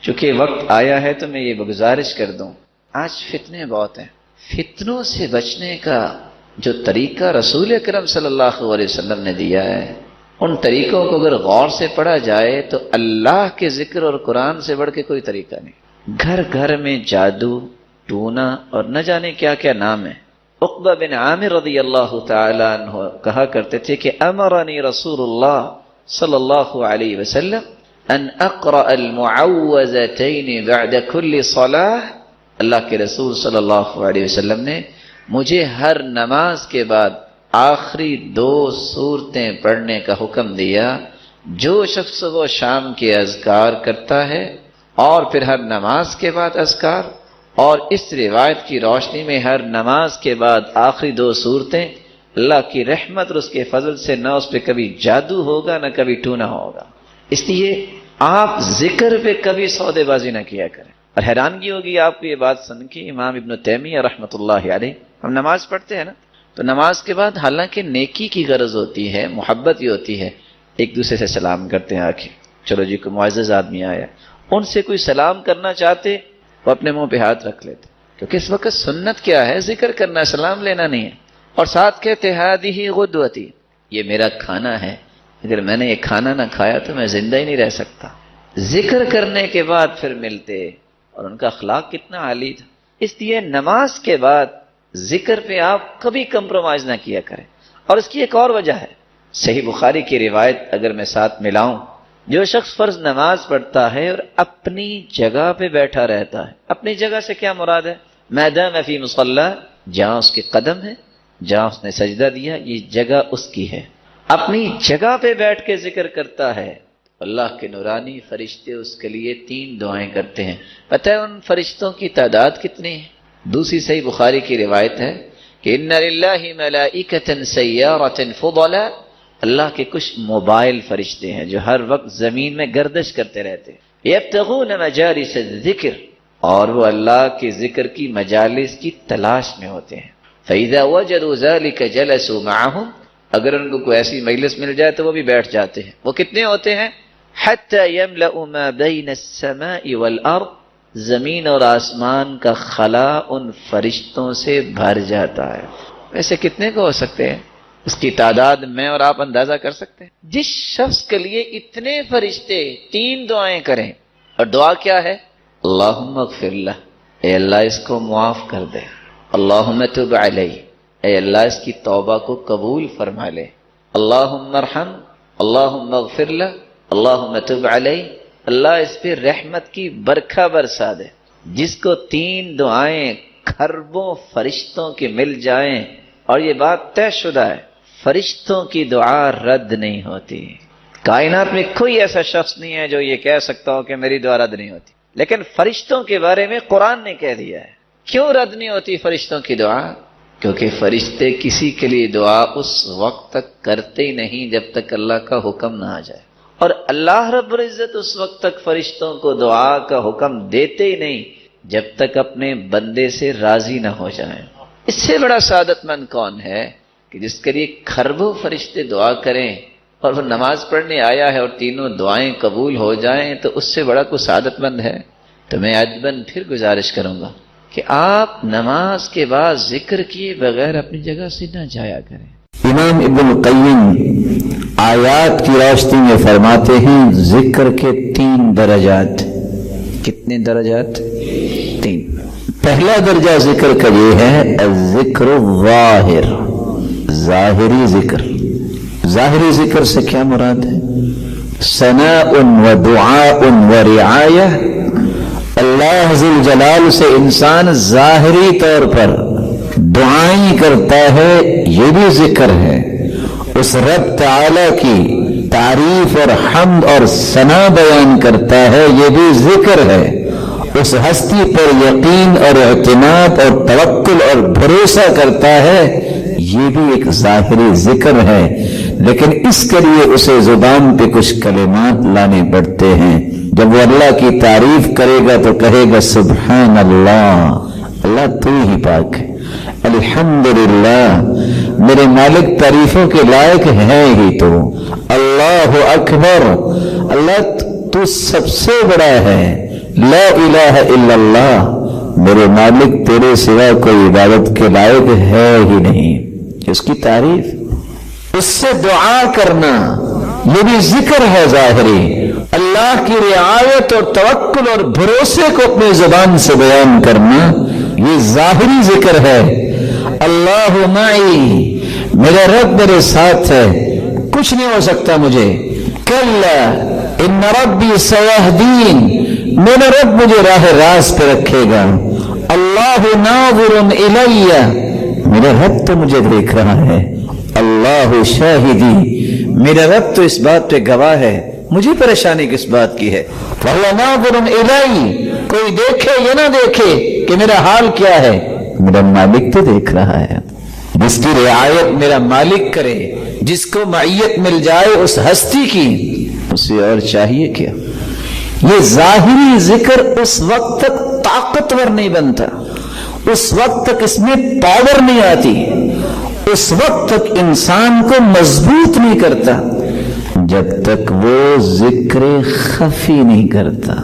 چونکہ وقت آیا ہے تو میں یہ گزارش کر دوں، آج فتنے بہت ہیں، فتنوں سے بچنے کا جو طریقہ رسول اکرم صلی اللہ علیہ وسلم نے دیا ہے، ان طریقوں کو اگر غور سے پڑھا جائے تو اللہ کے ذکر اور قرآن سے بڑھ کے کوئی طریقہ نہیں۔ گھر گھر میں جادو، ٹونا اور نہ جانے کیا کیا نام ہے۔ عقبہ بن عامر رضی اللہ تعالی عنہ کہا کرتے تھے کہ امرنی رسول اللہ صلی اللہ علیہ وسلم ان اقرأ المعوذتین بعد کل صلاۃ، اللہ کے رسول صلی اللہ علیہ وسلم نے مجھے ہر نماز کے بعد آخری 2 سورتیں پڑھنے کا حکم دیا۔ جو شخص صبح و شام کے اذکار کرتا ہے اور پھر ہر نماز کے بعد اذکار، اور اس روایت کی روشنی میں ہر نماز کے بعد آخری 2 سورتیں، اللہ کی رحمت اور اس کے فضل سے نہ اس پہ کبھی جادو ہوگا نہ کبھی ٹونا ہوگا۔ اس لیے آپ ذکر پہ کبھی سودے بازی نہ کیا کریں۔ اور حیرانگی ہوگی آپ کو یہ بات سن کے، امام ابن تیمیہ رحمۃ اللہ علیہ، ہم نماز پڑھتے ہیں نا، تو نماز کے بعد حالانکہ نیکی کی غرض ہوتی ہے، محبت ہی ہوتی ہے، ایک دوسرے سے سلام کرتے ہیں، آکے چلو جی کوئی معزز آدمی آیا، ان سے کوئی سلام کرنا چاہتے وہ اپنے منہ پہ ہاتھ رکھ لیتے، کیونکہ اس وقت سنت کیا ہے؟ ذکر کرنا، سلام لینا نہیں ہے۔ اور ساتھ کہتے ہادی غدوتی، یہ میرا کھانا ہے، اگر میں نے یہ کھانا نہ کھایا تو میں زندہ ہی نہیں رہ سکتا۔ ذکر کرنے کے بعد پھر ملتے، اور ان کا اخلاق کتنا عالی تھا۔ اس لیے نماز کے بعد ذکر پہ آپ کبھی کمپرومائز نہ کیا کریں۔ اور اس کی ایک اور وجہ ہے، صحیح بخاری کی روایت اگر میں ساتھ ملاؤں، جو شخص فرض نماز پڑھتا ہے اور اپنی جگہ پہ بیٹھا رہتا ہے، اپنی جگہ سے کیا مراد ہے؟ میدان فی مصلی، جہاں اس کے قدم ہے، جہاں اس نے سجدہ دیا، یہ جگہ اس کی ہے، اپنی جگہ پہ بیٹھ کے ذکر کرتا ہے، اللہ کے نورانی فرشتے اس کے لیے 3 دعائیں کرتے ہیں۔ پتہ ہے ان فرشتوں کی تعداد کتنی ہے؟ دوسری صحیح بخاری کی روایت ہے کہ ان للہ ملائکۃ سیارۃ فضلا، اللہ کے کچھ موبائل فرشتے ہیں جو ہر وقت زمین میں گردش کرتے رہتے ہیں، یبتغون مجالس الذکر، اور وہ اللہ کے ذکر کی مجالس کی تلاش میں ہوتے ہیں۔ فإذا وجدوا ذلك جلسوا معهم، اگر ان کو کوئی ایسی مجلس مل جائے تو وہ بھی بیٹھ جاتے ہیں۔ وہ کتنے ہوتے ہیں؟ حتی یملأ ما بین السماء والارض، زمین اور آسمان کا خلا ان فرشتوں سے بھر جاتا ہے۔ ویسے کتنے کو ہو سکتے ہیں؟ اس کی تعداد میں اور آپ اندازہ کر سکتے ہیں۔ جس شخص کے لیے اتنے فرشتے 3 دعائیں کریں، اور دعا کیا ہے؟ اللہم اغفر لہ، اے اللہ اس کو معاف کر دے، اللہم تب علیہ، اے اللہ اس کی توبہ کو قبول فرما لے، اللہم ارحم، اللہم اغفر لہ، اللہم تب علیہ، اللہ اس پہ رحمت کی برکھا برسا دے۔ جس کو 3 دعائیں کھربوں فرشتوں کے مل جائیں، اور یہ بات طے شدہ ہے، فرشتوں کی دعا رد نہیں ہوتی۔ کائنات میں کوئی ایسا شخص نہیں ہے جو یہ کہہ سکتا ہو کہ میری دعا رد نہیں ہوتی، لیکن فرشتوں کے بارے میں قرآن نے کہہ دیا ہے۔ کیوں رد نہیں ہوتی فرشتوں کی دعا؟ کیونکہ فرشتے کسی کے لیے دعا اس وقت تک کرتے ہی نہیں جب تک اللہ کا حکم نہ آ جائے، اور اللہ رب العزت اس وقت تک فرشتوں کو دعا کا حکم دیتے ہی نہیں جب تک اپنے بندے سے راضی نہ ہو جائیں۔ اس سے بڑا سعادت مند کون ہے کہ جس کے لیے کھربوں فرشتے دعا کریں اور وہ نماز پڑھنے آیا ہے اور 3 دعائیں قبول ہو جائیں، تو اس سے بڑا کوئی سعادت مند ہے؟ تو میں عجباً پھر گزارش کروں گا کہ آپ نماز کے بعد ذکر کیے بغیر اپنی جگہ سے نہ جایا کریں۔ امام ابن القیم آیات کی روشنی میں فرماتے ہیں ذکر کے 3 درجات۔ کتنے درجات؟ 3۔ پہلا درجہ ذکر کا یہ ہے الذکر الظاہر، ظاہری ذکر۔ ظاہری ذکر سے کیا مراد ہے؟ ثناء و دعاء و رعایہ، اللہ ذل جلال سے انسان ظاہری طور پر دعائیں کرتا ہے، یہ بھی ذکر ہے۔ اس رب تعالی کی تعریف اور حمد اور ثنا بیان کرتا ہے، یہ بھی ذکر ہے۔ اس ہستی پر یقین اور اعتماد اور توکل اور بھروسہ کرتا ہے، یہ بھی ایک ظاہری ذکر ہے، لیکن اس کے لیے اسے زبان پہ کچھ کلمات لانے پڑتے ہیں۔ جب وہ اللہ کی تعریف کرے گا تو کہے گا سبحان اللہ، اللہ تو ہی پاک ہے، الحمدللہ میرے مالک تعریفوں کے لائق ہے ہی تو، اللہ اکبر، اللہ تو سب سے بڑا ہے، لا الہ الا اللہ، میرے مالک تیرے سوا کوئی عبادت کے لائق ہے ہی نہیں، اس کی تعریف، اس سے دعا کرنا، یہ بھی ذکر ہے ظاہری، اللہ کی رعایت اور توکل اور بھروسے کو اپنے زبان سے بیان کرنا، یہ ظاہری ذکر ہے۔ اللہ معی، میرا رب میرے ساتھ ہے، کچھ نہیں ہو سکتا مجھے، کلا ان ربی سیہدین، میرا رب مجھے راہ راست پہ رکھے گا، اللہ ناظر الی، میرا رب تو مجھے دیکھ رہا ہے، اللہ شاہدی، میرا رب تو اس بات پہ گواہ ہے، مجھے پریشانی کس بات کی ہے، فہو ناظر الی، کوئی دیکھے یا نہ دیکھے کہ میرا حال کیا ہے، میرا مالک تو دیکھ رہا ہے، جس کی رعایت میرا مالک کرے، جس کو معیت مل جائے اس ہستی کی، اسے اور چاہیے کیا۔ یہ ظاہری ذکر اس وقت تک طاقتور نہیں بنتا، اس وقت تک اس میں پاور نہیں آتی، اس وقت تک انسان کو مضبوط نہیں کرتا جب تک وہ ذکر خفی نہیں کرتا۔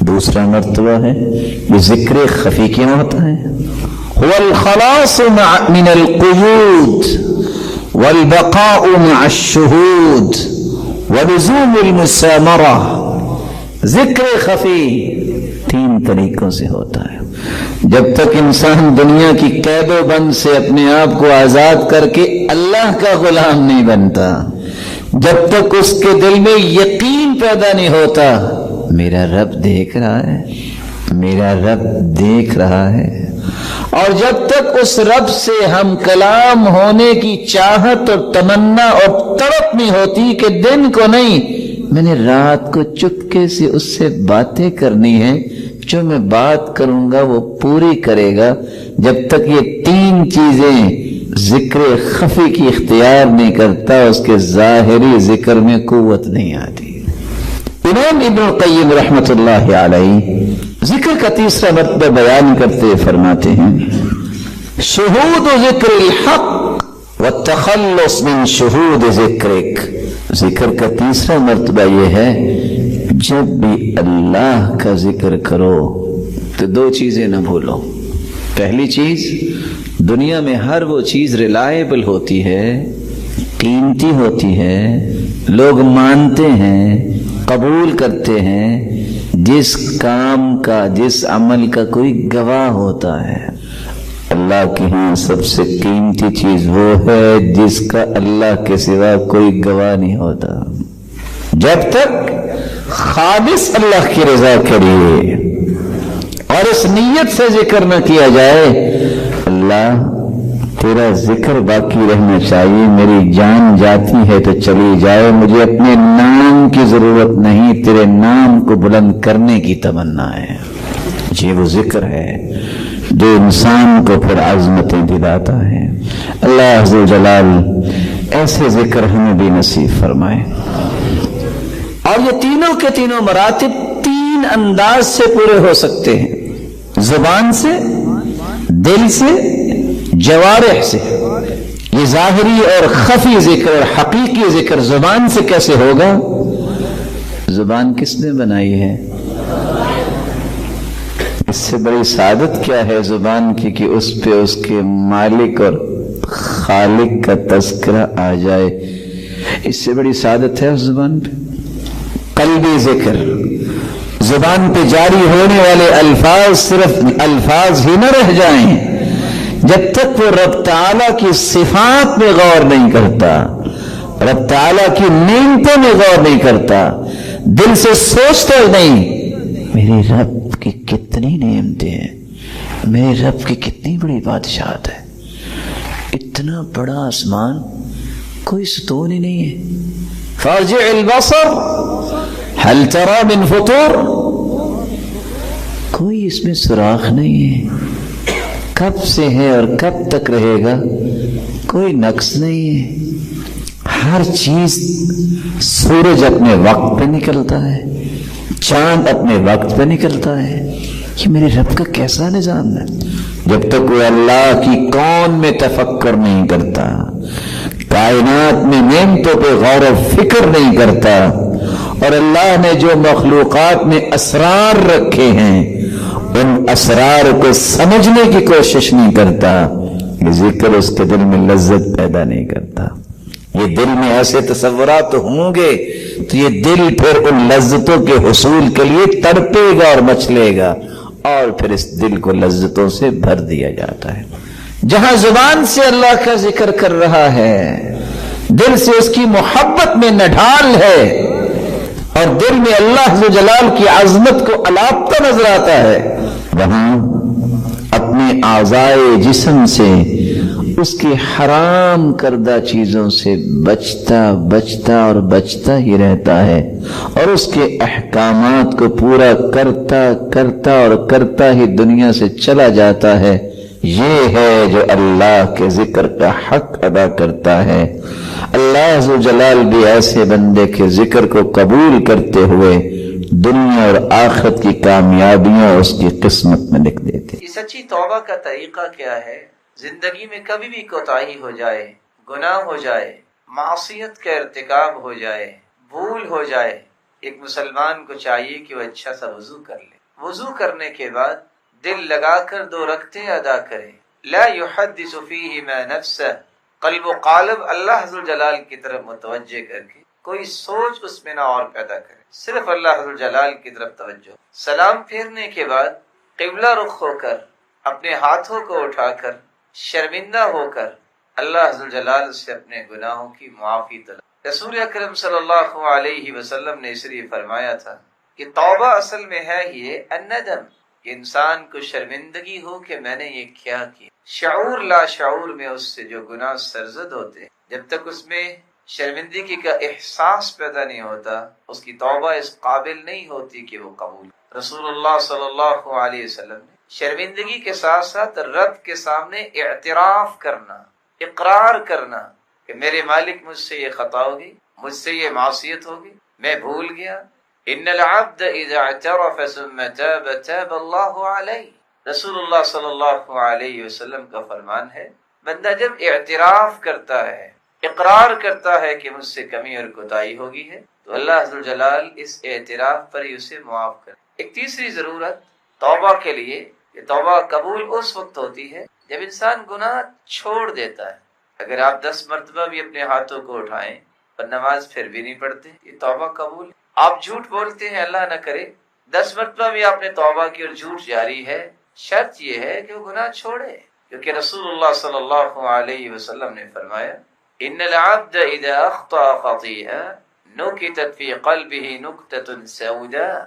دوسرا مرتبہ ہے یہ ذکر خفی کیا ہوتا ہے، والخلاص من القیود والبقاء مع الشہود ولزوم المسامرہ۔ ذکر خفی تین طریقوں سے ہوتا ہے۔ جب تک انسان دنیا کی قید و بند سے اپنے آپ کو آزاد کر کے اللہ کا غلام نہیں بنتا، جب تک اس کے دل میں یقین پیدا نہیں ہوتا میرا رب دیکھ رہا ہے، میرا رب دیکھ رہا ہے، اور جب تک اس رب سے ہم کلام ہونے کی چاہت اور تمنا اور تڑپ نہیں ہوتی کہ دن کو نہیں، میں نے رات کو چپکے سے اس سے باتیں کرنی ہے، جو میں بات کروں گا وہ پوری کرے گا، جب تک یہ تین چیزیں ذکر خفی کی اختیار نہیں کرتا اس کے ظاہری ذکر میں قوت نہیں آتی۔ امام ابن القیم رحمۃ اللہ علیہ ذکر کا تیسرا مرتبہ بیان کرتے فرماتے ہیں، شہود ذکر الحق والتخلص من شہود ذکرک۔ ذکر کا تیسرا مرتبہ یہ ہے جب بھی اللہ کا ذکر کرو تو دو چیزیں نہ بھولو۔ پہلی چیز، دنیا میں ہر وہ چیز ریلائبل ہوتی ہے، قیمتی ہوتی ہے، لوگ مانتے ہیں، قبول کرتے ہیں، جس کام کا، جس عمل کا کوئی گواہ ہوتا ہے۔ اللہ کے ہاں سب سے قیمتی چیز وہ ہے جس کا اللہ کے سوا کوئی گواہ نہیں ہوتا۔ جب تک خالص اللہ کی رضا کے لیے اور اس نیت سے ذکر نہ کیا جائے، اللہ تیرا ذکر باقی رہنا چاہیے، میری جان جاتی ہے تو چلی جائے، مجھے اپنے نام کی ضرورت نہیں، تیرے نام کو بلند کرنے کی تمنا ہے۔ یہ وہ ذکر ہے جو انسان کو پھر عظمتیں دلاتا ہے۔ اللہ عز و جلال ایسے ذکر ہمیں بھی نصیب فرمائے۔ اور یہ تینوں کے تینوں مراتب تین انداز سے پورے ہو سکتے ہیں، زبان سے، دل سے، جوارح سے۔ یہ ظاہری اور خفی ذکر اور حقیقی ذکر زبان سے کیسے ہوگا؟ زبان کس نے بنائی ہے؟ اس سے بڑی سعادت کیا ہے زبان کی کہ اس پہ اس کے مالک اور خالق کا تذکرہ آ جائے۔ اس سے بڑی سعادت ہے اس زبان پہ۔ قلبی ذکر، زبان پہ جاری ہونے والے الفاظ صرف الفاظ ہی نہ رہ جائیں، جب تک وہ رب تعالیٰ کی صفات میں غور نہیں کرتا، رب تعالیٰ کی نعمتوں میں غور نہیں کرتا، دل سے سوچتا ہی نہیں میرے رب کی کتنی نعمتیں ہیں، میرے رب کی کتنی بڑی بادشاہت ہے، اتنا بڑا آسمان کوئی ستون ہی نہیں ہے۔ فارجع البصر هل ترى من فطور، کوئی اس میں سوراخ نہیں ہے، کب سے ہے اور کب تک رہے گا کوئی نقص نہیں ہے۔ ہر چیز، سورج اپنے وقت پہ نکلتا ہے، چاند اپنے وقت پہ نکلتا ہے۔ یہ میرے رب کا کیسا نظام ہے؟ جب تک وہ اللہ کی کون میں تفکر نہیں کرتا، کائنات میں نعمتوں پہ غور و فکر نہیں کرتا، اور اللہ نے جو مخلوقات میں اسرار رکھے ہیں ان اسرار کو سمجھنے کی کوشش نہیں کرتا، یہ ذکر اس کے دل میں لذت پیدا نہیں کرتا۔ یہ دل میں ایسے تصورات ہوں گے تو یہ دل پھر ان لذتوں کے حصول کے لیے تڑپے گا اور مچلے گا، اور پھر اس دل کو لذتوں سے بھر دیا جاتا ہے۔ جہاں زبان سے اللہ کا ذکر کر رہا ہے، دل سے اس کی محبت میں نڈھال ہے، اور دل میں اللہ ذو جلال کی عظمت کو الاپتا نظر آتا ہے، وہاں اپنے اعضائے جسم سے اس کی حرام کردہ چیزوں سے بچتا اور بچتا ہی رہتا ہے، اور اس کے احکامات کو پورا کرتا ہی دنیا سے چلا جاتا ہے۔ یہ ہے جو اللہ کے ذکر کا حق ادا کرتا ہے۔ اللہ ذو جلال بھی ایسے بندے کے ذکر کو قبول کرتے ہوئے دنیا اور آخرت کی کامیابیاں اس کی قسمت میں لکھ دیتے۔ یہ سچی توبہ کا طریقہ کیا ہے؟ زندگی میں کبھی بھی کوتاہی ہو جائے، گناہ ہو جائے، معصیت کا ارتکاب ہو جائے، بھول ہو جائے، ایک مسلمان کو چاہیے کہ وہ اچھا سا وضو کر لے۔ وضو کرنے کے بعد دل لگا کر 2 رکعتیں ادا کرے، لا يحدث فیہما نفسہ، قلب و قالب اللہ ذو جلال کی طرف متوجہ کر کے کوئی سوچ اس میں نہ اور پیدا کرے، صرف اللہ ذو جلال کی طرف توجہ۔ سلام پھیرنے کے بعد قبلہ رخ ہو کر اپنے ہاتھوں کو اٹھا کر شرمندہ ہو کر اللہ ذو جلال سے اپنے گناہوں کی معافی طلب۔ رسول اکرم صلی اللہ علیہ وسلم نے اس لیے فرمایا تھا کہ توبہ اصل میں ہے یہ الندم، کہ انسان کو شرمندگی ہو کہ میں نے یہ کیا کیا۔ شعور لا شعور میں اس سے جو گناہ سرزد ہوتے ہیں، جب تک اس میں شرمندگی کا احساس پیدا نہیں ہوتا، اس کی توبہ اس قابل نہیں ہوتی کہ وہ قبول۔ رسول اللہ صلی اللہ علیہ وسلم نے شرمندگی کے ساتھ ساتھ رب کے سامنے اعتراف کرنا، اقرار کرنا کہ میرے مالک مجھ سے یہ خطا ہوگی، مجھ سے یہ معصیت ہوگی، میں بھول گیا۔ ان العبد اذا اعترف ثم تاب تاب اللہ علیہ، رسول اللہ صلی اللہ علیہ وسلم کا فرمان ہے، بندہ جب اعتراف کرتا ہے، اقرار کرتا ہے کہ مجھ سے کمی اور کوتاہی ہوگی ہے، تو اللہ عز و جلال اس اعتراف پر ہی اسے معاف کرے۔ ایک تیسری ضرورت توبہ کے لیے، کہ توبہ قبول اس وقت ہوتی ہے جب انسان گناہ چھوڑ دیتا ہے۔ اگر آپ 10 مرتبہ بھی اپنے ہاتھوں کو اٹھائیں اور نماز پھر بھی نہیں پڑھتے، یہ توبہ قبول۔ آپ جھوٹ بولتے ہیں، اللہ نہ کرے 10 مرتبہ بھی آپ نے توبہ کی اور جھوٹ جاری ہے، شرط یہ ہے کہ وہ گناہ چھوڑے، کیونکہ رسول اللہ صلی اللہ علیہ وسلم نے فرمایا ان العبد اذا اخطأ خطیئہ نکتت فی قلبہ نکتۃ سوداء،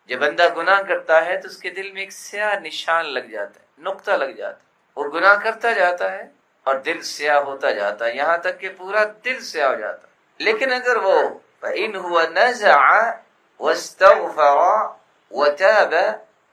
جب بندہ گناہ کرتا ہے تو اس کے دل میں ایک سیاہ نشان لگ جاتا ہے، نقطہ لگ جاتا ہے، وہ گناہ کرتا جاتا ہے اور دل سیاہ ہوتا جاتا ہے، یہاں تک کہ پورا دل سیاہ ہو جاتا ہے۔ لیکن اگر وہ فإن هو نزع واستغفر وتاب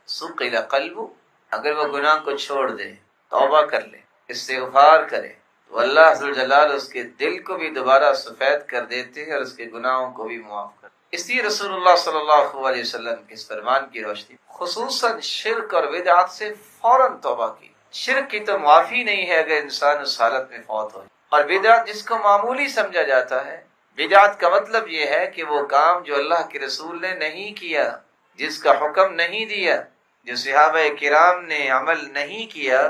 صقل قلبه، اگر وہ گناہ کو چھوڑ دے، توبہ کر لے، استغفار کرے، تو اللہ عز و جلال اس کے دل کو بھی دوبارہ سفید کر دیتے ہیں اور اس کے گناہوں کو بھی معاف کر۔ اس لیے رسول اللہ صلی اللہ علیہ وسلم کے اس فرمان کی روشنی خصوصاً شرک اور بدعات سے فوراً توبہ کی۔ شرک کی تو معافی نہیں ہے اگر انسان اس حالت میں فوت ہو، اور بدعت جس کو معمولی سمجھا جاتا ہے، بدعت کا مطلب یہ ہے کہ وہ کام جو اللہ کے رسول نے نہیں کیا، جس کا حکم نہیں دیا، جو صحابہ کرام نے عمل نہیں کیا،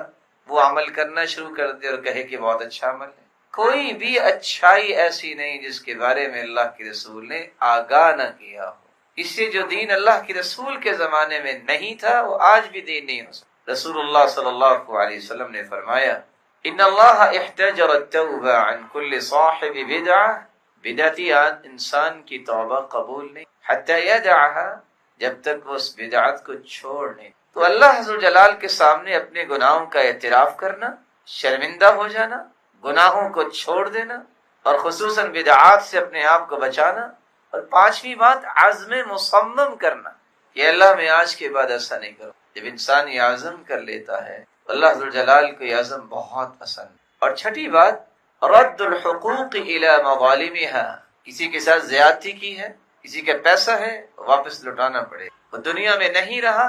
وہ عمل کرنا شروع کر دے اور کہے کہ بہت اچھا عمل ہے۔ کوئی بھی اچھائی ایسی نہیں جس کے بارے میں اللہ کے رسول نے آگاہ نہ کیا ہو۔ اس سے جو دین اللہ کے رسول کے زمانے میں نہیں تھا وہ آج بھی دین نہیں ہو سکتا۔ رسول اللہ صلی اللہ علیہ وسلم نے فرمایا ان اللہ احتجر التوبہ عن کل صاحب بدعہ، بدعتی انسان کی توبہ قبول نہیں حتی یدعها، جب تک وہ اس بدعت کو چھوڑ نہیں۔ تو اللہ عز و جلال کے سامنے اپنے گناہوں کا اعتراف کرنا، شرمندہ ہو جانا، گناہوں کو چھوڑ دینا، اور خصوصاً بدعات سے اپنے آپ کو بچانا، اور 5ویں بات عزم مصمم کرنا کہ اللہ میں آج کے بعد ایسا نہیں کروں۔ جب انسان یہ عزم کر لیتا ہے اللہ عز و جلال کو یہ عزم بہت پسند۔ اور 6ٹھی بات رد الحقوق الی مظالمها، کسی کے ساتھ زیادتی کی ہے، کسی کا پیسہ ہے واپس لوٹانا پڑے، وہ دنیا میں نہیں رہا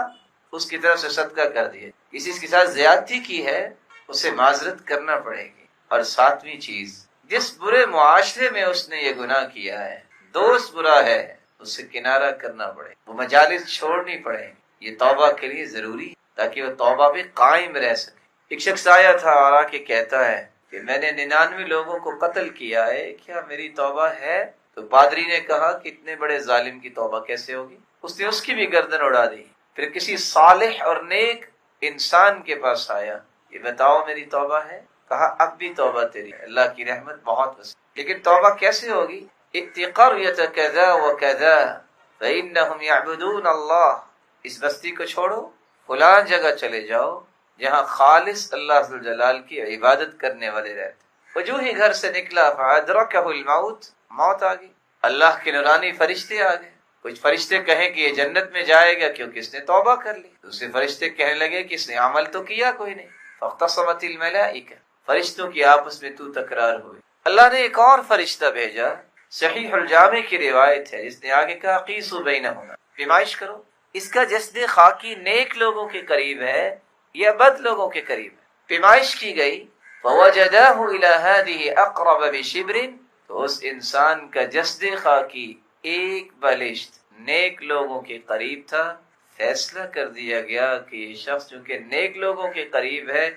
اس کی طرف سے صدقہ کر دیے، کسی کے ساتھ زیادتی کی ہے اسے معذرت کرنا پڑے گی۔ اور 7ویں چیز، جس برے معاشرے میں اس نے یہ گناہ کیا ہے، دوست برا ہے، اس سے کنارہ کرنا پڑے، وہ مجالس چھوڑنی پڑے، یہ توبہ کے لیے ضروری ہے تاکہ وہ توبہ پہ قائم رہ سکے۔ ایک شخص آیا تھا اور آ کے کہتا ہے کہ میں نے 99 لوگوں کو قتل کیا ہے، کیا میری توبہ ہے؟ تو پادری نے کہا کہ اتنے بڑے ظالم کی توبہ کیسے ہوگی؟ اس نے اس کی بھی گردن اڑا دی۔ پھر کسی صالح اور نیک انسان کے پاس آیا، یہ بتاؤ میری توبہ ہے؟ کہا اب بھی توبہ تیری ہے، اللہ کی رحمت بہت وسیع، لیکن توبہ کیسے ہوگی؟ اتقریۃ کذا وکذا فإنہم یعبدون اللہ، اس بستی کو چھوڑو، فلاں جگہ چلے جاؤ جہاں خالص اللہ ذو الجلال کی عبادت کرنے والے رہتے۔ وہ جو ہی گھر سے نکلا فأدرکہ الموت، موت آ گئی۔ اللہ کے نورانی فرشتے آ گئے، کچھ فرشتے کہیں کہ یہ جنت میں جائے گا کیونکہ اس نے توبہ کر لی، دوسرے فرشتے کہنے لگے کہ اس نے عمل تو کیا کوئی نہیں۔ فاختصمت الملائکہ، فرشتوں کی آپس میں تو تکرار ہوئی۔ اللہ نے ایک اور فرشتہ بھیجا، صحیح الجامع کی روایت ہے، جس نے آگے کہا قیسوا بینہما، پیمائش کرو، اس کا جسد خاکی نیک لوگوں کے قریب ہے یا بد لوگوں کے قریب ہے۔ پیمائش کی گئی، فوجداہ الی ہذہ اقرب بشبر، تو اس انسان کا جسد خاکی ایک بالشت نیک لوگوں کے قریب تھا۔ فیصلہ کر دیا گیا کہ یہ شخص چونکہ نیک لوگوں کے قریب ہے،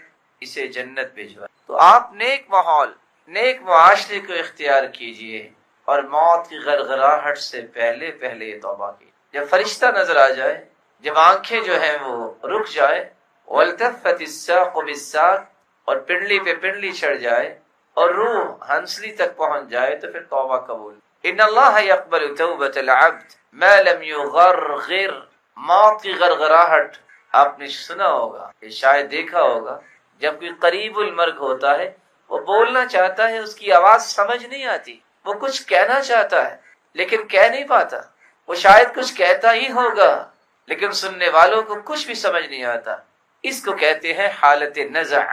اسے جنت بھیجوا۔ تو آپ نیک ماحول، نیک معاشرے کو اختیار کیجئے اور موت کی غرغراہٹ سے پہلے یہ توبہ کی۔ جب فرشتہ نظر آ جائے، جب آنکھیں جو ہیں وہ رک جائے، والتفت الساق بالساق، اور پنڈلی پہ پنڈلی چڑھ جائے اور روح ہنسلی تک پہنچ جائے، تو پھر توبہ قبول۔ ان اللہ یقبل توبۃ العبد ما لم یغرغر، موت کی غرغراہٹ آپ نے سنا ہوگا، یہ شاید دیکھا ہوگا، جب کوئی قریب المرگ ہوتا ہے، وہ بولنا چاہتا ہے، اس کی آواز سمجھ نہیں آتی، وہ کچھ کہنا چاہتا ہے لیکن کہہ نہیں پاتا، وہ شاید کچھ کہتا ہی ہوگا لیکن سننے والوں کو کچھ بھی سمجھ نہیں آتا۔ اس کو کہتے ہیں حالت نزع،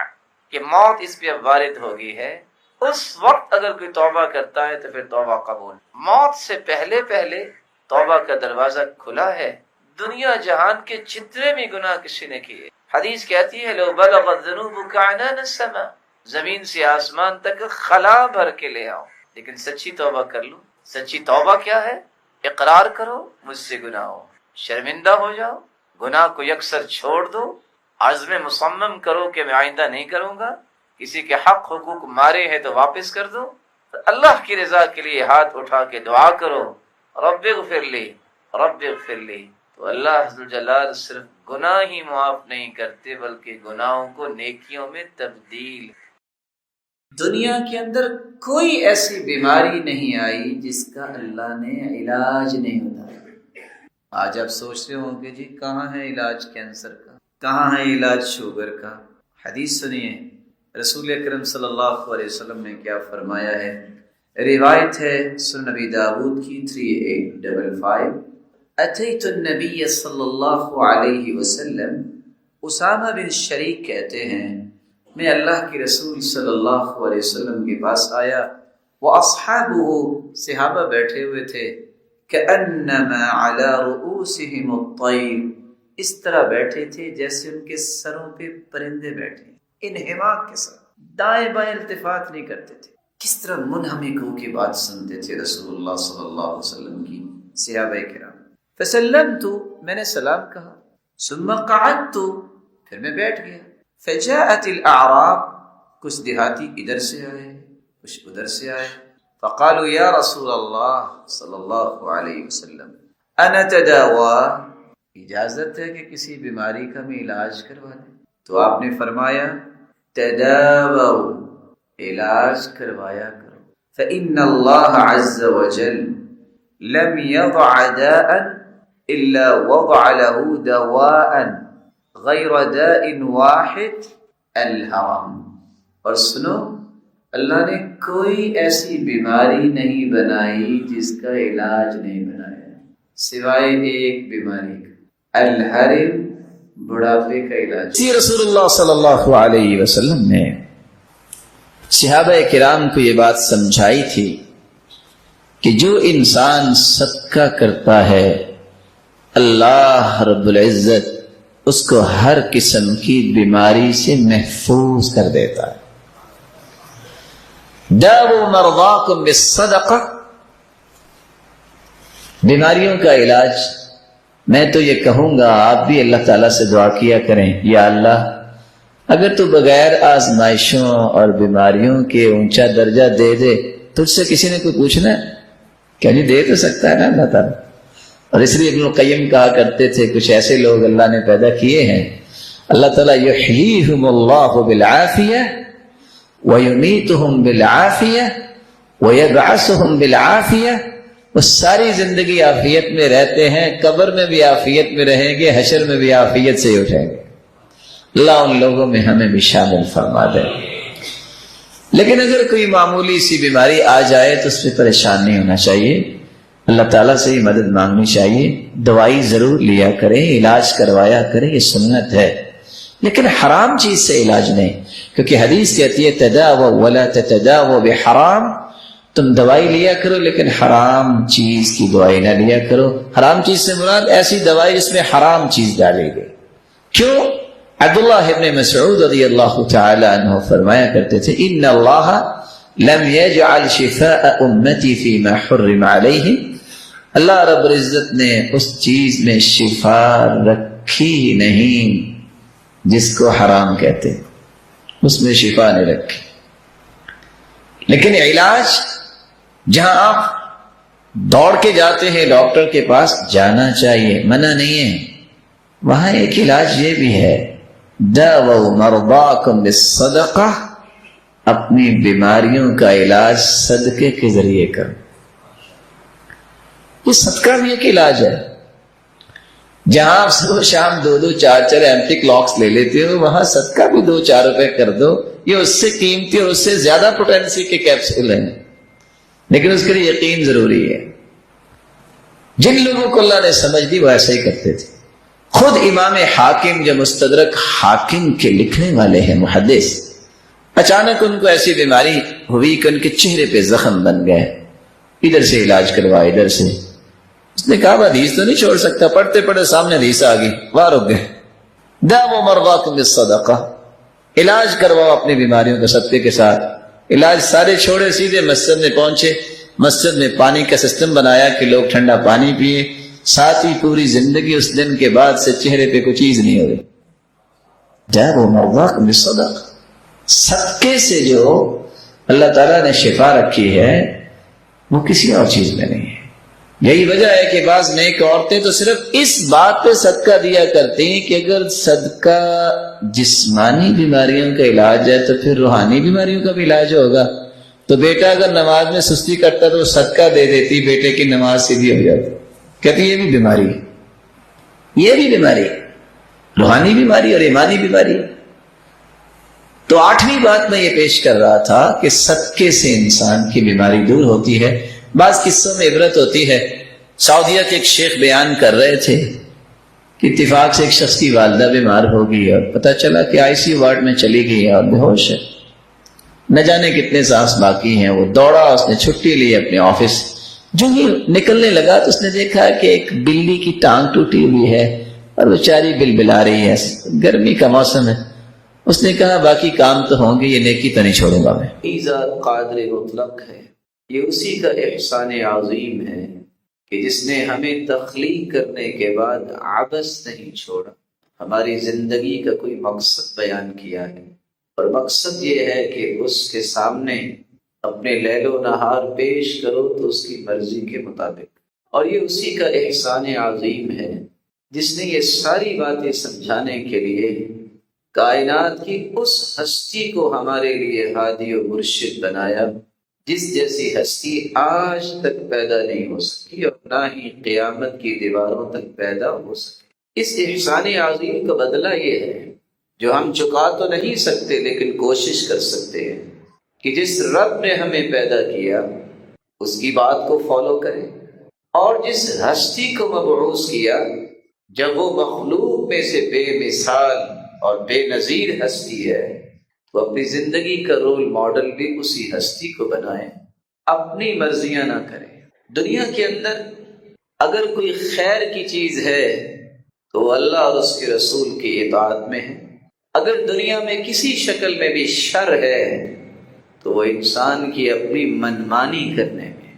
کہ موت اس پہ اب وارد ہو گئی ہے۔ اس وقت اگر کوئی توبہ کرتا ہے تو پھر توبہ قبول۔ موت سے پہلے توبہ کا دروازہ کھلا ہے۔ دنیا جہان کے جتنے بھی گناہ کسی نے کیے، حدیث کہتی ہے لو بلغت ذنوبک عنان السماء، زمین سے آسمان تک خلا بھر کے لے آؤ، لیکن سچی توبہ کر لو۔ سچی توبہ کیا ہے؟ اقرار کرو مجھ سے گناہ ہو، شرمندہ ہو جاؤ، گناہ کو یکسر چھوڑ دو، عزم مصمم کرو کہ میں آئندہ نہیں کروں گا، کسی کے حق حقوق مارے ہیں تو واپس کر دو، اللہ کی رضا کے لیے ہاتھ اٹھا کے دعا کرو، رب اغفر لی رب اغفر لی۔ تو اللہ عز و جلال صرف گناہ ہی معاف نہیں کرتے بلکہ گناہوں کو نیکیوں میں تبدیل۔ دنیا کے اندر کوئی ایسی بیماری نہیں آئی جس کا اللہ نے علاج نہیں بتایا۔ آج آپ سوچ رہے ہوں کہ جی کہاں ہے علاج کینسر کا، کہاں ہے علاج شوگر کا؟ حدیث سنیے، رسول اکرم صلی اللہ علیہ وسلم نے کیا فرمایا ہے۔ روایت ہے سنن نبی داود کی 3855، اتیت النبی صلی اللہ علیہ وسلم، اسامہ بن شریک کہتے ہیں میں اللہ کے رسول صلی اللہ علیہ وسلم کے پاس آیا، واصحابہ، صحابہ بیٹھے ہوئے تھے، کأنما علی رؤوسہم الطیر، اس طرح بیٹھے تھے جیسے ان کے سروں پہ پرندے بیٹھے، انہماک کے ساتھ، دائیں بائیں التفات نہیں کرتے تھے، کس طرح منہمک ہو کے بات سنتے تھے رسول اللہ صلی اللہ علیہ وسلم کی۔ صحابہ کرام، فسلمت، میں نے سلام کہا، ثم قعدت، پھر میں بیٹھ گیا، فجاءت الاعراب، کچھ دیہاتی ادھر سے آئے کچھ ادھر سے آئے، فقالوا یا رسول اللہ صلی اللہ علیہ وسلم انتداوا، اجازت ہے کہ کسی بیماری کا میں علاج کروا لیں؟ تو آپ نے فرمایا تداووا، علاج کروایا کرو، فإن اللہ عز وجل لم يضع داء الا وضع له دواء غیر داء واحد الہرم۔ اور سنو، اللہ نے کوئی ایسی بیماری نہیں بنائی جس کا علاج نہیں بنایا سوائے ایک بیماری کا، الحرم، بڑھاپے کا علاج۔ رسول اللہ صلی اللہ علیہ وسلم نے صحابہ کرام کو یہ بات سمجھائی تھی کہ جو انسان صدقہ کرتا ہے اللہ رب العزت اس کو ہر قسم کی بیماری سے محفوظ کر دیتا ہے۔ داؤوا مرضاکم بالصدقہ، بیماریوں کا علاج میں تو یہ کہوں گا آپ بھی اللہ تعالیٰ سے دعا کیا کریں، یا اللہ اگر تو بغیر آزمائشوں اور بیماریوں کے اونچا درجہ دے دے تو اس سے کسی نے کوئی پوچھنا ہے کیا؟ نہیں دے تو سکتا ہے نا اللہ تعالیٰ. اور اس لیے ابن القیم کہا کرتے تھے کچھ ایسے لوگ اللہ نے پیدا کیے ہیں اللہ تعالیٰ یحییہم اللہ بالعافیہ ویمیتہم بالعافیہ ویبعثہم بالعافیہ. وہ ساری زندگی عافیت میں رہتے ہیں، قبر میں بھی عافیت میں رہیں گے، حشر میں بھی عافیت سے ہی اٹھیں گے. اللہ ان لوگوں میں ہمیں بھی شامل فرما دے. لیکن اگر کوئی معمولی سی بیماری آ جائے تو اس پہ پریشان نہیں ہونا چاہیے، اللہ تعالیٰ سے ہی مدد مانگنی چاہیے. دوائی ضرور لیا کریں، علاج کروایا کریں، یہ سنت ہے، لیکن حرام چیز سے علاج نہیں، کیونکہ حدیث کہتی ہے تداووا ولا تتداووا بحرام. تم دوائی لیا کرو لیکن حرام چیز کی دوائی نہ لیا کرو. حرام چیز سے مراد ایسی دوائی جس میں حرام چیز ڈالی گئی. کیوں؟ عبداللہ ابن مسعود رضی اللہ تعالی عنہ فرمایا کرتے تھے ان اللہ لم يجعل شفاء امتی فيما حرم علیہم. اللہ رب العزت نے اس چیز میں شفا رکھی ہی نہیں جس کو حرام کہتے، اس میں شفا نہیں رکھی. لیکن علاج جہاں آپ دوڑ کے جاتے ہیں ڈاکٹر کے پاس جانا چاہیے، منع نہیں ہے. وہاں ایک علاج یہ بھی ہے داووا مرضاکم بالصدقہ، اپنی بیماریوں کا علاج صدقے کے ذریعے کرو. یہ صدقہ بھی ایک علاج ہے. جہاں آپ صبح شام 2-2 4-4 ایمٹی کلاکس لے لیتے ہو وہاں صدقہ بھی 2-4 روپے کر دو. یہ اس سے قیمتی اور اس سے زیادہ پوٹینسی کے کیپسول ہیں، لیکن اس کے لیے یقین ضروری ہے. جن لوگوں کو اللہ نے سمجھ دی وہ ایسا ہی کرتے تھے. خود امام حاکم جو مستدرک حاکم کے لکھنے والے ہیں محدث، اچانک ان کو ایسی بیماری ہوئی کہ ان کے چہرے پہ زخم بن گئے. ادھر سے علاج کروا ادھر سے. اس نے کہا حدیث تو نہیں چھوڑ سکتا، پڑھتے پڑھتے سامنے حدیث آ گئی، وہاں رک گئے. داووا مرضاکم بالصدقہ، علاج کرواؤ اپنی بیماریوں کا صدقے کے ساتھ. علاج سارے چھوڑے، سیدھے مسجد میں پہنچے. مسجد میں پانی کا سسٹم بنایا کہ لوگ ٹھنڈا پانی پیئے. ساتھ ہی پوری زندگی اس دن کے بعد سے چہرے پہ کوئی چیز نہیں ہوئی. داووا مرضاکم بالصدقہ، صدقے سے جو اللہ تعالیٰ نے شفا رکھی ہے وہ کسی اور چیز میں نہیں ہے. یہی وجہ ہے کہ بعض نیک عورتیں تو صرف اس بات پہ صدقہ دیا کرتی ہیں کہ اگر صدقہ جسمانی بیماریوں کا علاج ہے تو پھر روحانی بیماریوں کا بھی علاج ہوگا. تو بیٹا اگر نماز میں سستی کرتا تو صدقہ دے دیتی، بیٹے کی نماز سیدھی ہو جاتی. کہتی یہ بھی بیماری ہے، یہ بھی بیماری ہے، روحانی بیماری اور ایمانی بیماری. تو 8ویں بات میں یہ پیش کر رہا تھا کہ صدقے سے انسان کی بیماری دور ہوتی ہے. بعض قصوں میں عبرت ہوتی ہے. سعودیہ کے ایک شیخ بیان کر رہے تھے کہ اتفاق سے ایک شخص کی والدہ بیمار ہو گئی اور پتہ چلا کہ ICU وارڈ میں چلی گئی اور بے ہوش ہے. نہ جانے کتنے سانس باقی ہیں. وہ دوڑا، اس نے چھٹی لی اپنے آفس. جو ہی نکلنے لگا تو اس نے دیکھا کہ ایک بلی کی ٹانگ ٹوٹی ہوئی ہے اور بیچاری بلبلا رہی ہے. گرمی کا موسم ہے. اس نے کہا باقی کام تو ہوں گے، یہ نیکی تو نہیں چھوڑوں گا میں. ذات قادر مطلق ہے، یہ اسی کا احسان عظیم ہے کہ جس نے ہمیں تخلیق کرنے کے بعد عبث نہیں چھوڑا. ہماری زندگی کا کوئی مقصد بیان کیا ہے، اور مقصد یہ ہے کہ اس کے سامنے اپنے لیل و نہار پیش کرو تو اس کی مرضی کے مطابق. اور یہ اسی کا احسان عظیم ہے جس نے یہ ساری باتیں سمجھانے کے لیے کائنات کی اس ہستی کو ہمارے لیے ہادی و مرشد بنایا جس جیسی ہستی آج تک پیدا نہیں ہو سکی اور نہ ہی قیامت کی دیواروں تک پیدا ہو سکی. اس احسان عظیم کا بدلہ یہ ہے جو ہم چکا تو نہیں سکتے لیکن کوشش کر سکتے ہیں کہ جس رب نے ہمیں پیدا کیا اس کی بات کو فالو کریں، اور جس ہستی کو مبعوث کیا جب وہ مخلوق میں سے بے مثال اور بے نظیر ہستی ہے تو اپنی زندگی کا رول ماڈل بھی اسی ہستی کو بنائیں، اپنی مرضیاں نہ کریں. دنیا کے اندر اگر کوئی خیر کی چیز ہے تو اللہ اور اس کے رسول کی اطاعت میں ہے. اگر دنیا میں کسی شکل میں بھی شر ہے تو وہ انسان کی اپنی منمانی کرنے میں.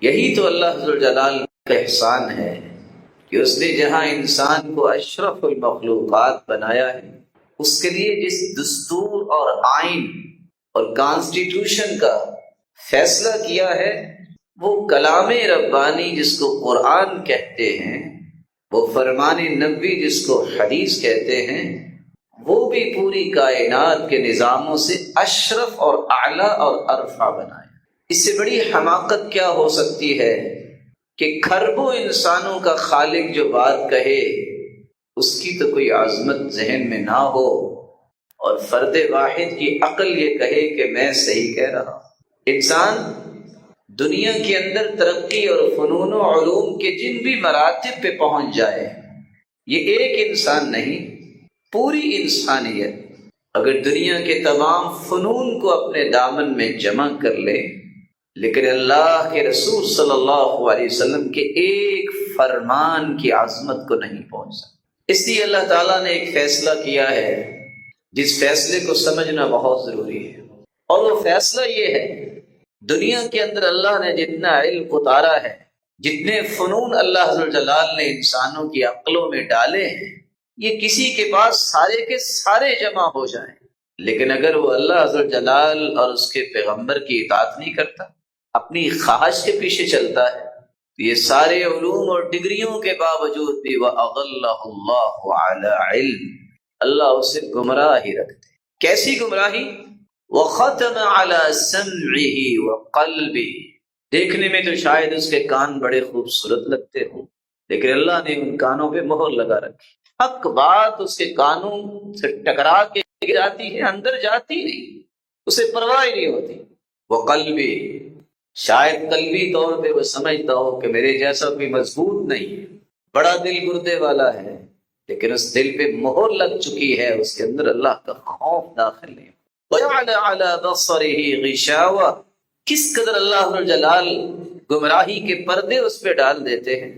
یہی تو اللہ ذوالجلال کا احسان ہے کہ اس نے جہاں انسان کو اشرف المخلوقات بنایا ہے، اس کے لیے جس دستور اور آئین اور کانسٹیٹیوشن کا فیصلہ کیا ہے وہ کلام ربانی جس کو قرآن کہتے ہیں، وہ فرمان نبی جس کو حدیث کہتے ہیں، وہ بھی پوری کائنات کے نظاموں سے اشرف اور اعلیٰ اور ارفع بنائے۔ اس سے بڑی حماقت کیا ہو سکتی ہے کہ کھربوں انسانوں کا خالق جو بات کہے اس کی تو کوئی عظمت ذہن میں نہ ہو، اور فرد واحد کی عقل یہ کہے کہ میں صحیح کہہ رہا ہوں۔ انسان دنیا کے اندر ترقی اور فنون و علوم کے جن بھی مراتب پہ پہنچ جائے، یہ ایک انسان نہیں، پوری انسانیت اگر دنیا کے تمام فنون کو اپنے دامن میں جمع کر لے، لیکن اللہ کے رسول صلی اللہ علیہ وسلم کے ایک فرمان کی عظمت کو نہیں پہنچ سکتا۔ اس لیے اللہ تعالیٰ نے ایک فیصلہ کیا ہے جس فیصلے کو سمجھنا بہت ضروری ہے، اور وہ فیصلہ یہ ہے، دنیا کے اندر اللہ نے جتنا علم اتارا ہے، جتنے فنون اللہ ذو الجلال نے انسانوں کی عقلوں میں ڈالے ہیں، یہ کسی کے پاس سارے کے سارے جمع ہو جائیں، لیکن اگر وہ اللہ ذو الجلال اور اس کے پیغمبر کی اطاعت نہیں کرتا، اپنی خواہش کے پیچھے چلتا ہے، تو یہ سارے علوم اور ڈگریوں کے باوجود بھی وَأَضَلَّهُ اللَّهُ عَلَى عِلْمٍ، اللہ اسے گمراہ ہی رکھتے۔ کیسی گمراہی؟ وَخَتَمَ عَلَى سَمْعِهِ وَقَلْبِهِ، دیکھنے میں تو شاید اس کے کان بڑے خوبصورت لگتے ہوں، لیکن اللہ نے ان کانوں پہ مہر لگا رکھی، حق بات اس کے کانوں سے ٹکرا کے جاتی ہے، اندر جاتی نہیں، اسے پرواہ ہی نہیں ہوتی۔ وَقَلْبِهِ، شاید قلبی طور پہ وہ سمجھتا ہو کہ میرے جیسا بھی مضبوط نہیں ہے، بڑا دل گردے والا ہے، لیکن اس دل پہ مہر لگ چکی ہے، اس کے اندر اللہ کا خوف داخل نہیں۔ وَجَعَلَ عَلَى بَصَرِهِ غِشَاوَةً، کس قدر اللہ جلال گمراہی کے پردے اس پہ ڈال دیتے ہیں،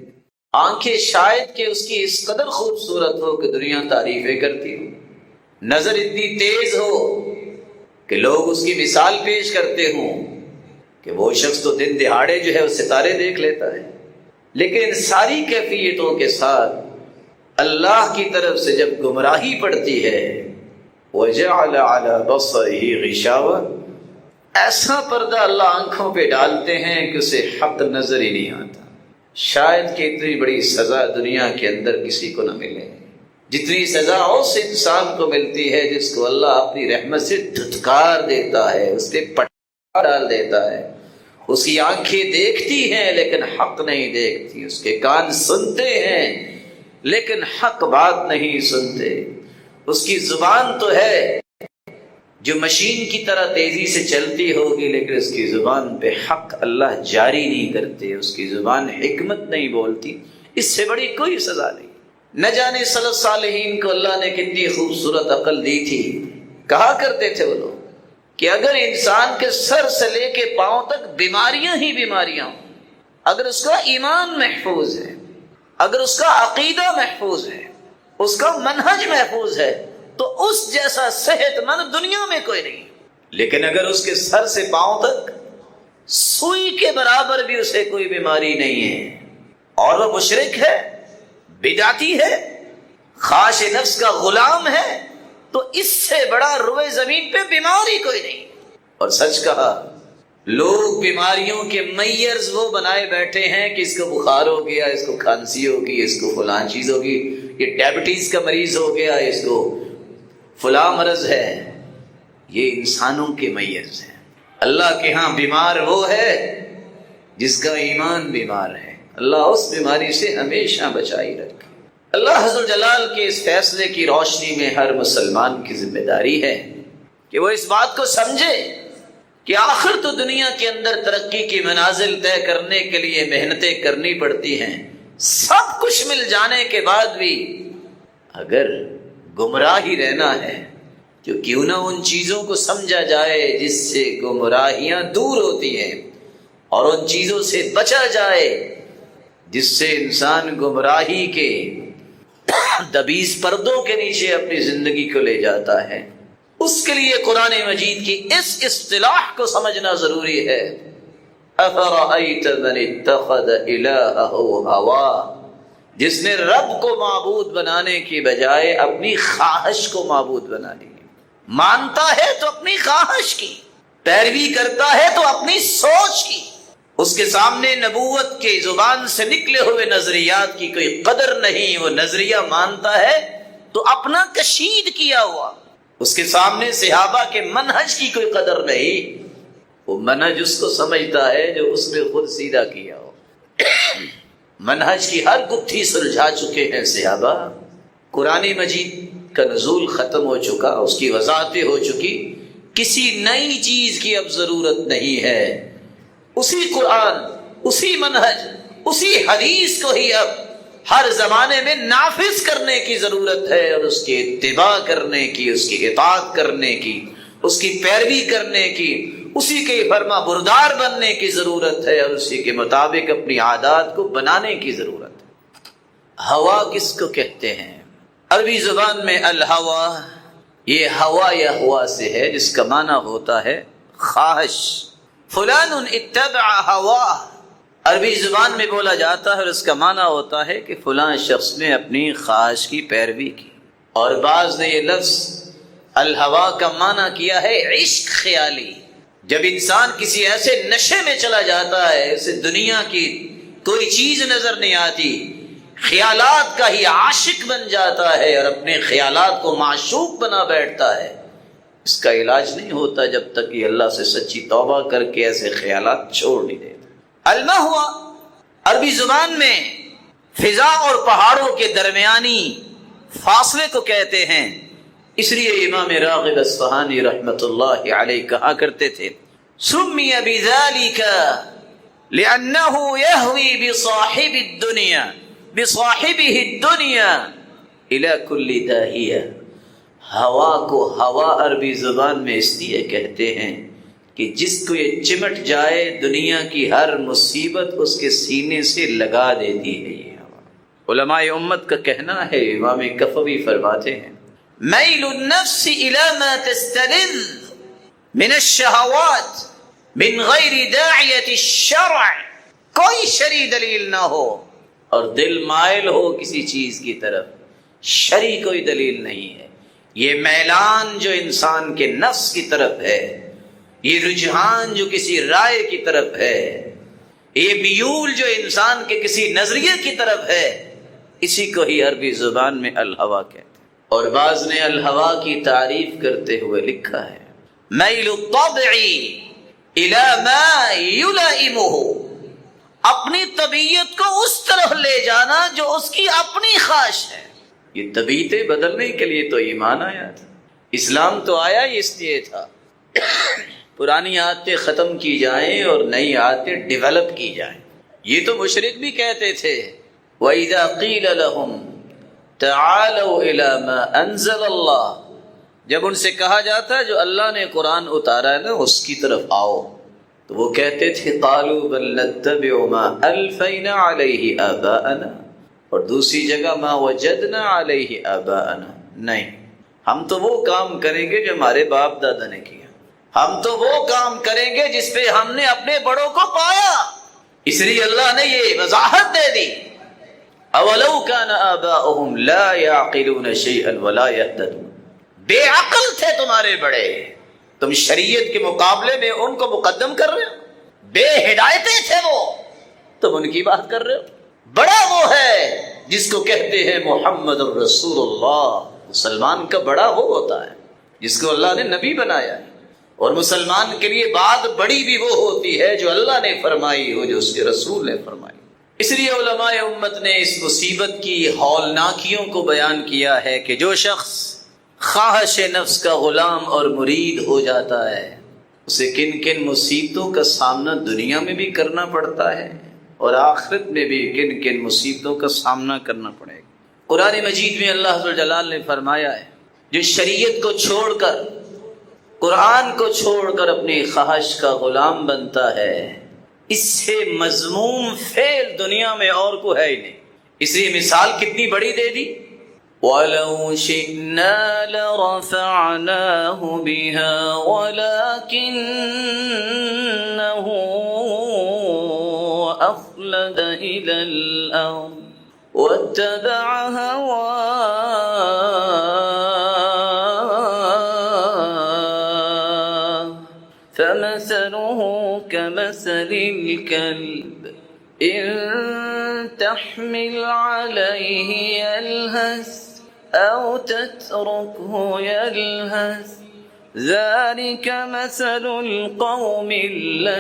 آنکھیں شاید کہ اس کی اس قدر خوبصورت ہو کہ دنیا تعریفیں کرتی ہو، نظر اتنی تیز ہو کہ لوگ اس کی مثال پیش کرتے ہوں کہ وہ شخص تو دن دہاڑے جو ہے وہ ستارے دیکھ لیتا ہے، لیکن ان ساری کیفیتوں کے ساتھ اللہ کی طرف سے جب گمراہی پڑتی ہے، وَجَعَلَ عَلَى بَصَرِهِ غِشَاوَةً، ایسا پردہ اللہ آنکھوں پہ ڈالتے ہیں کہ اسے حق نظر ہی نہیں آتا۔ شاید کہ اتنی بڑی سزا دنیا کے اندر کسی کو نہ ملے جتنی سزا اس انسان کو ملتی ہے جس کو اللہ اپنی رحمت سے دھتکار دیتا ہے، اس پہ پٹا ڈال دیتا ہے۔ اس کی آنکھیں دیکھتی ہیں لیکن حق نہیں دیکھتی، اس کے کان سنتے ہیں لیکن حق بات نہیں سنتے، اس کی زبان تو ہے جو مشین کی طرح تیزی سے چلتی ہوگی، لیکن اس کی زبان پہ حق اللہ جاری نہیں کرتے، اس کی زبان حکمت نہیں بولتی۔ اس سے بڑی کوئی سزا نہیں۔ نہ جانے سلف صالحین کو اللہ نے کتنی خوبصورت عقل دی تھی، کہا کرتے تھے وہ لوگ کہ اگر انسان کے سر سے لے کے پاؤں تک بیماریاں ہی بیماریاں ہوں، اگر اس کا ایمان محفوظ ہے، اگر اس کا عقیدہ محفوظ ہے، اس کا منہج محفوظ ہے، تو اس جیسا صحت مند دنیا میں کوئی نہیں۔ لیکن اگر اس کے سر سے پاؤں تک سوئی کے برابر بھی اسے کوئی بیماری نہیں ہے اور وہ مشرک ہے، بدعتی ہے، خواہش نفس کا غلام ہے، تو اس سے بڑا روئے زمین پہ بیماری کوئی نہیں۔ اور سچ کہا، لوگ بیماریوں کے میئرز وہ بنائے بیٹھے ہیں کہ اس کو بخار ہو گیا، اس کو کھانسی ہوگی، اس کو فلاں چیز ہوگی، یہ ڈائبٹیز کا مریض ہو گیا، اس کو فلاں مرض ہے۔ یہ انسانوں کے میئرز ہیں۔ اللہ کے ہاں بیمار وہ ہے جس کا ایمان بیمار ہے۔ اللہ اس بیماری سے ہمیشہ بچائی رکھے۔ اللہ عز جلال کے اس فیصلے کی روشنی میں ہر مسلمان کی ذمہ داری ہے کہ وہ اس بات کو سمجھے کہ آخر تو دنیا کے اندر ترقی کی منازل طے کرنے کے لیے محنتیں کرنی پڑتی ہیں، سب کچھ مل جانے کے بعد بھی اگر گمراہی رہنا ہے تو کیوں نہ ان چیزوں کو سمجھا جائے جس سے گمراہیاں دور ہوتی ہیں، اور ان چیزوں سے بچا جائے جس سے انسان گمراہی کے دبیز پردوں کے نیچے اپنی زندگی کو لے جاتا ہے۔ اس کے لیے قرآن مجید کی اس اصطلاح کو سمجھنا ضروری ہے۔ افرأیت من اتخذ الہہ ہوا، جس نے رب کو معبود بنانے کی بجائے اپنی خواہش کو معبود بنا لی۔ مانتا ہے تو اپنی خواہش کی، پیروی کرتا ہے تو اپنی سوچ کی، اس کے سامنے نبوت کے زبان سے نکلے ہوئے نظریات کی کوئی قدر نہیں، وہ نظریہ مانتا ہے تو اپنا کشید کیا ہوا، اس کے سامنے صحابہ کے منہج کی کوئی قدر نہیں، وہ منہج اس کو سمجھتا ہے جو اس نے خود سیدھا کیا ہو۔ منہج کی ہر گتھی سلجھا چکے ہیں صحابہ، قرآن مجید کا نزول ختم ہو چکا، اس کی وضاحتیں ہو چکی، کسی نئی چیز کی اب ضرورت نہیں ہے، اسی قرآن، اسی منہج، اسی حدیث کو ہی اب ہر زمانے میں نافذ کرنے کی ضرورت ہے، اور اس کی اتباع کرنے کی، اس کی اطاعت کرنے کی، اس کی پیروی کرنے کی، اسی کے فرما بردار بننے کی ضرورت ہے، اور اسی کے مطابق اپنی عادات کو بنانے کی ضرورت ہے۔ ہوا کس کو کہتے ہیں؟ عربی زبان میں الہوا، یہ ہوا یا ہوا سے ہے، جس کا معنی ہوتا ہے خواہش۔ فلان اتبع ہوا عربی زبان میں بولا جاتا ہے، اور اس کا معنی ہوتا ہے کہ فلاں شخص نے اپنی خواہش کی پیروی کی۔ اور بعض نے یہ لفظ الہوا کا معنی کیا ہے عشق خیالی، جب انسان کسی ایسے نشے میں چلا جاتا ہے، اسے دنیا کی کوئی چیز نظر نہیں آتی، خیالات کا ہی عاشق بن جاتا ہے اور اپنے خیالات کو معشوق بنا بیٹھتا ہے، اس کا علاج نہیں ہوتا جب تک یہ اللہ سے سچی توبہ کر کے ایسے خیالات چھوڑ نہیں دیتا۔ المہوا عربی زبان میں فضا اور پہاڑوں کے درمیانی فاصلے کو کہتے ہیں، اس لیے امام راغب اصفہانی رحمۃ اللہ علیہ کہا کرتے تھے سمی بذالک لأنه يهوي بصاحب الدنيا بصاحبه الدنيا الى كل داہیہ۔ ہوا کو ہوا عربی زبان میں اس لیے کہتے ہیں کہ جس کو یہ چمٹ جائے دنیا کی ہر مصیبت اس کے سینے سے لگا دیتی ہے یہ ہوا۔ علماء امت کا کہنا ہے، امام کفوی فرماتے ہیں میل النفس الى ما تستلذ من الشہوات من غیر داعیت الشرع، کوئی شرعی دلیل نہ ہو اور دل مائل ہو کسی چیز کی طرف، شرعی کوئی دلیل نہیں ہے، یہ میلان جو انسان کے نفس کی طرف ہے، یہ رجحان جو کسی رائے کی طرف ہے، یہ میول جو انسان کے کسی نظریے کی طرف ہے، اسی کو ہی عربی زبان میں الہوا کہتے ہیں۔ اور بعض نے الہوا کی تعریف کرتے ہوئے لکھا ہے میل الطبع الی ما یلائمہ، اپنی طبیعت کو اس طرف لے جانا جو اس کی اپنی خواہش ہے۔ یہ طبیعتیں بدلنے کے لیے تو ایمان آیا تھا، اسلام تو آیا ہی اس لیے تھا، پرانی عادتیں ختم کی جائیں اور نئی عادتیں ڈیولپ کی جائیں۔ یہ تو مشرک بھی کہتے تھے وَإِذَا قِيلَ لَهُمْ تعالوا الى ما انزل اللہ، جب ان سے کہا جاتا ہے جو اللہ نے قرآن اتارا ہے نا اس کی طرف آؤ، تو وہ کہتے تھے قالوا بل نتبع ما الفینا علیہ آباءنا، اور دوسری جگہ ما وجدنا علیہ آباءنا، نہیں ہم تو وہ کام کریں گے جو ہمارے باپ دادا نے کیا، ہم تو وہ کام کریں گے جس پہ ہم نے اپنے بڑوں کو پایا۔ اس لیے اللہ نے یہ وضاحت دے دی اولو کان آباؤہم لا یعقلون شیئا ولا یہتدون، بے عقل تھے تمہارے بڑے، تم شریعت کے مقابلے میں ان کو مقدم کر رہے ہو، بے ہدایتیں تھے وہ، تم ان کی بات کر رہے ہو۔ بڑا وہ ہے جس کو کہتے ہیں محمد الرسول اللہ، مسلمان کا بڑا وہ ہوتا ہے جس کو اللہ نے نبی بنایا ہے، اور مسلمان کے لیے بات بڑی بھی وہ ہوتی ہے جو اللہ نے فرمائی ہو، جو اس کے رسول نے فرمائی۔ اس لیے علماء امت نے اس مصیبت کی ہولناکیوں کو بیان کیا ہے کہ جو شخص خواہش نفس کا غلام اور مرید ہو جاتا ہے اسے کن کن مصیبتوں کا سامنا دنیا میں بھی کرنا پڑتا ہے اور آخرت میں بھی کن کن مصیبتوں کا سامنا کرنا پڑے گا۔ قرآن مجید میں اللہ جلال نے فرمایا ہے جو شریعت کو چھوڑ کر، قرآن کو چھوڑ کر اپنی خواہش کا غلام بنتا ہے، اس سے مذموم فعل دنیا میں اور کو ہے ہی نہیں۔ اس لیے مثال کتنی بڑی دے دی وَلَوْ شِئْنَا لَرَفَعْنَاهُ بِهَا وَلَكِنَّهُ إلى الأرض واتبع هواه فمثله كمثل الكلب إن تحمل عليه يلهث أو تتركه يلهث ذلك مثل القوم الذين